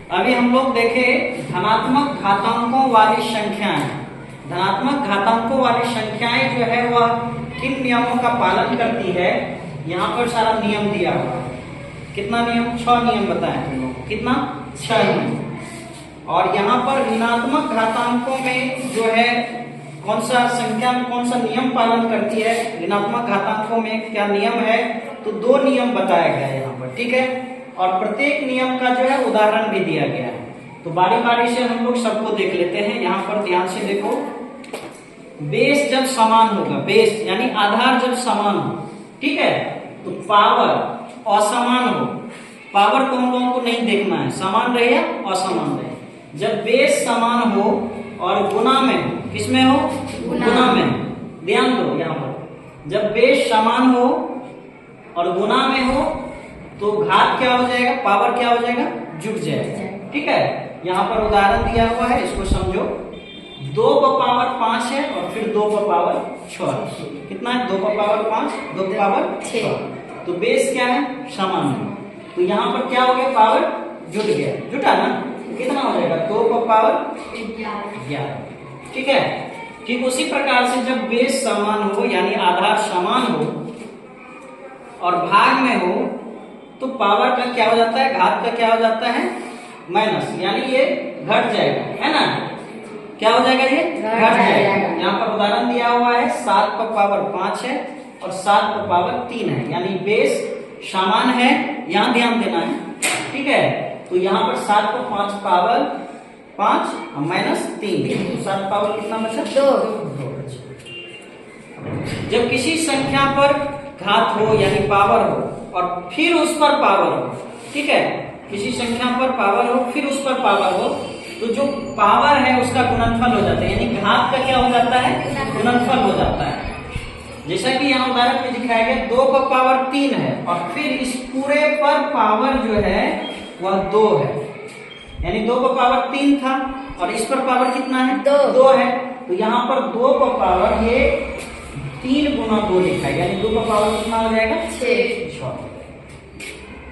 अभी हम लोग देखे धनात्मक घातांकों वाली संख्याएं। धनात्मक घातांकों वाली संख्याएं जो है वह किन नियमों का पालन करती है। यहाँ पर सारा नियम दिया हुआ है। कितना नियम? 6 नियम बताए तुम लोग को। कितना? 6 नियम। और यहाँ पर ऋणात्मक घातांकों में जो है कौन सा संख्या में कौन सा नियम पालन करती है, ऋणात्मक घातांकों में क्या नियम है, तो 2 नियम बताया गया है यहाँ पर। ठीक है, और प्रत्येक नियम का जो है उदाहरण भी दिया गया है। तो बारी बारी से हम लोग सबको देख लेते हैं। यहाँ पर ध्यान से देखो, बेस जब समान होगा, बेस यानी आधार जब समान हो, ठीक है, तो पावर असमान हो। पावर को हम लोगों को नहीं देखना है, समान रहे या असमान रहे। जब बेस समान हो और गुना में हो, किसमें हो? गुना में। ध्यान दो यहाँ पर, जब बेस समान हो और गुना में हो तो घात क्या हो जाएगा? पावर क्या हो जाएगा? जुट जाएगा। ठीक है, यहाँ पर उदाहरण दिया हुआ है, इसको समझो। 2 पर पावर 5 है और फिर 2 पर पावर 6। कितना है? 2 पर पावर 5, 2 पर पावर 6। तो बेस क्या है? समान है। तो यहाँ पर क्या हो गया? पावर जुट गया, जुटा ना। कितना हो जाएगा? 2 पर पावर 11। ठीक है, ठीक उसी प्रकार से जब बेस समान हो यानी आधार समान हो और भाग में हो तो पावर का क्या हो जाता है? घात का क्या हो जाता है? माइनस, यानी ये घट जाएगा, है ना। क्या हो जाएगा? ये घट जाएगा। यहाँ पर उदाहरण दिया हुआ है, 7 पर पावर 5 है और 7 पर पावर 3 है, यानी बेस समान है। यहाँ ध्यान देना है, ठीक है। तो यहाँ पर 7 पर 5 पावर 5 और माइनस 3, तो 7 पावर कितना बचा? 2। जब किसी संख्या पर घात हो यानी पावर हो और फिर उस पर पावर हो, ठीक है, किसी संख्या पर पावर हो फिर उस पर पावर हो, तो जो पावर है उसका गुणनफल हो जाता है, यानी घात का क्या हो जाता है? गुणनफल हो जाता है। जैसा कि यहाँ उदाहरण में दिखाया गया, 2 पर पावर 3 है और फिर इस पूरे पर पावर जो है वह 2 है, यानी 2 पर पावर 3 था और इस पर पावर कितना है? 2 है। तो यहाँ पर 2 पर पावर ये 3 गुना 2 लिखा है, यानी 2 पर पावर कितना हो जाएगा? 6।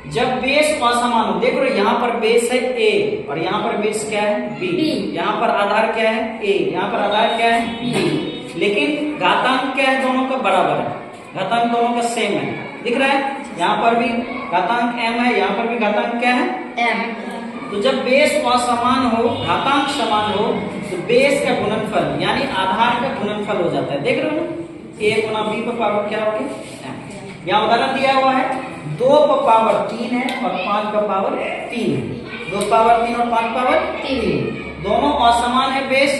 जब बेस असमान हो, देखो यहाँ पर बेस है A और यहाँ पर बेस क्या है? B। यहाँ पर आधार क्या है? A, यहाँ पर आधार क्या है? B। लेकिन घातांक क्या है? दोनों का बराबर है, घातांक दोनों का सेम है, दिख रहा है। यहाँ पर भी घातांक m है, यहाँ पर भी घातांक क्या है? m। तो जब बेस असमान हो, घातांक समान हो, तो बेस का गुणनफल यानी आधार का गुणनफल हो जाता है। देख रहे हो ना, A गुना B पर पावर क्या हो गया? m। यहाँ उदाहरण दिया हुआ है, 2 पर पावर 3 है और 5 पर पावर 3 है। 2 पावर 3 और 5 पावर 3, दोनों असमान है बेस,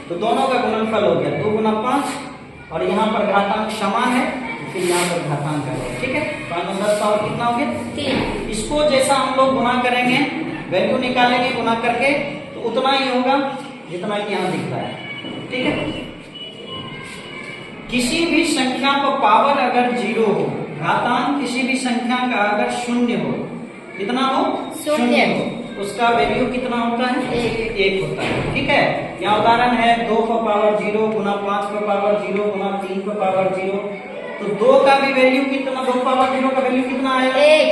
तो दोनों का गुणनफल हो गया 2 गुना 5 और यहाँ पर घातांक समान है, फिर यहाँ पर घातांक है। ठीक है, 5 में 10 पावर कितना हो गया? 3। इसको जैसा हम लोग गुना करेंगे, वैल्यू निकालेंगे गुना करके, तो उतना ही होगा जितना कि यहाँ दिख रहा है। ठीक है, किसी भी संख्या पर पावर अगर 0 हो, घातांक किसी भी संख्या का अगर 0 हो, कितना हो? 0 हो, उसका वैल्यू कितना होता है? 1 होता है। ठीक है, यहाँ उदाहरण है 2 पर पावर 0 गुना 5 पर पावर 0 गुना 3 पर पावर 0, तो 2 का भी वैल्यू कितना? 2 पावर 0 का वैल्यू कितना आया? 1।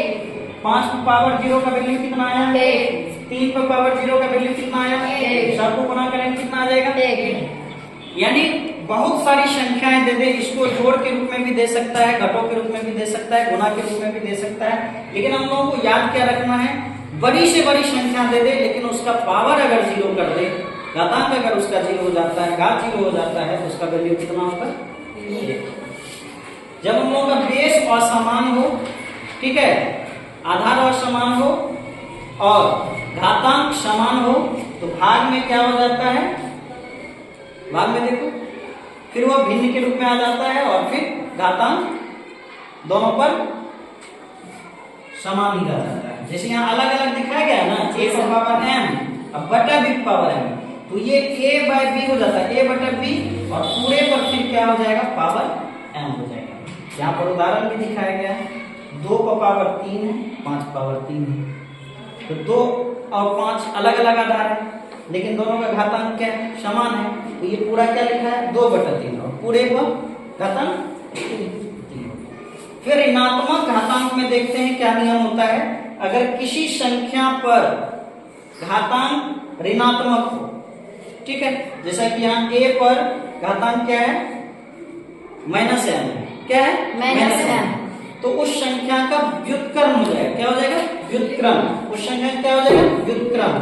5 पर पावर 0 का वैल्यू कितना आया? 1। 3 पर पावर 0 का वैल्यू कितना आया? 1। सबको गुना करेंगे कितना आ जाएगा? 1। यानी बहुत सारी संख्याएं दे दे, इसको जोड़ के रूप में भी दे सकता है, घटों के रूप में भी दे सकता है, गुना के रूप में भी दे सकता है, लेकिन हम लोगों को याद क्या रखना है? बड़ी से बड़ी संख्या दे दे लेकिन उसका पावर अगर 0 कर दे, घातांक अगर उसका 0 हो जाता है, घात 0 हो जाता है, तो उसका वैल्यू कितना होगा? 1। जब हम लोगों का बेस असमान हो, ठीक है, आधार असमान हो और घातांक समान हो, तो भाग में क्या हो जाता है? भाग में देखो, फिर वह भिन्न के रूप में आ जाता है और फिर घातांक दोनों पर समान ही रह जाता है। जैसे यहाँ अलग अलग दिखाया गया है ना, a पर पावर m अब बटा b पावर m, तो ये a बाय b हो जाता है, a बटा b, और पूरे पर फिर क्या हो जाएगा? पावर m हो जाएगा। यहाँ पर उदाहरण भी दिखाया गया है, 2 पर पावर 3 है, 5 पावर 3 है, तो 2 और 5 अलग अलग आधार है, लेकिन दोनों का घातांक क्या है? समान है, तो ये पूरा क्या लिखा है? 2 बटा 3 और पूरे पर घातांक 3। फिर ऋणात्मक घातांक में देखते हैं क्या नियम होता है। अगर किसी संख्या पर घातांक ऋणात्मक हो, ठीक है, जैसा कि यहाँ a पर घातांक क्या है, माइनस m, क्या है, माइनस m, तो उस संख्या का व्युत्क्रम हो जाएगा, क्या हो जाएगा, व्युत्क्रम, उस संख्या का क्या हो जाएगा, व्युत्क्रम,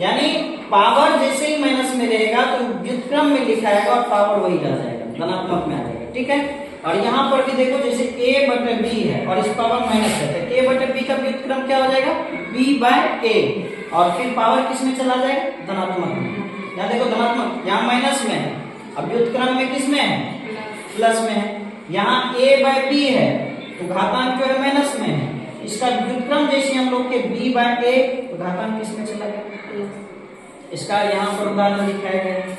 यानी पावर जैसे ही माइनस में रहेगा तो व्युत्क्रम में लिखा जाएगा और पावर वही आ जाएगा, धनात्मक में आ जाएगा, ठीक है। और यहाँ पर भी देखो जैसे a बटे b है और इस पावर माइनस है, तो a बटे b का व्युत्क्रम क्या हो जाएगा, b बाय a, और फिर पावर किस में चला जाएगा, धनात्मक में। यहाँ देखो धनात्मक, यहाँ माइनस में है, अब व्युत्क्रम में किस में है, प्लस में है। यहाँ a बाय b है तो घातांक जो है माइनस में है, इसका व्युत्क्रम जैसे हम लोग के b बाय a, तो घातांक किस में चला गया, इसका यहाँ पर उदाहरण दिखाया गया है,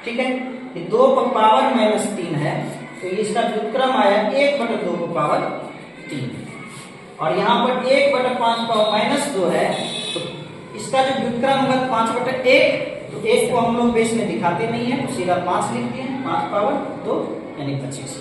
ठीक है। ये 2 पर पावर माइनस 3 है तो इसका व्युत्क्रम आया 1/2 को पावर 3, और यहाँ पर 1/5 पावर माइनस 2 है तो इसका जो व्युत्क्रम होगा 5/1, तो 1 को हम लोग बेस में दिखाते नहीं है तो सीधा 5 लिखते हैं, 5 पावर 2 यानी 25।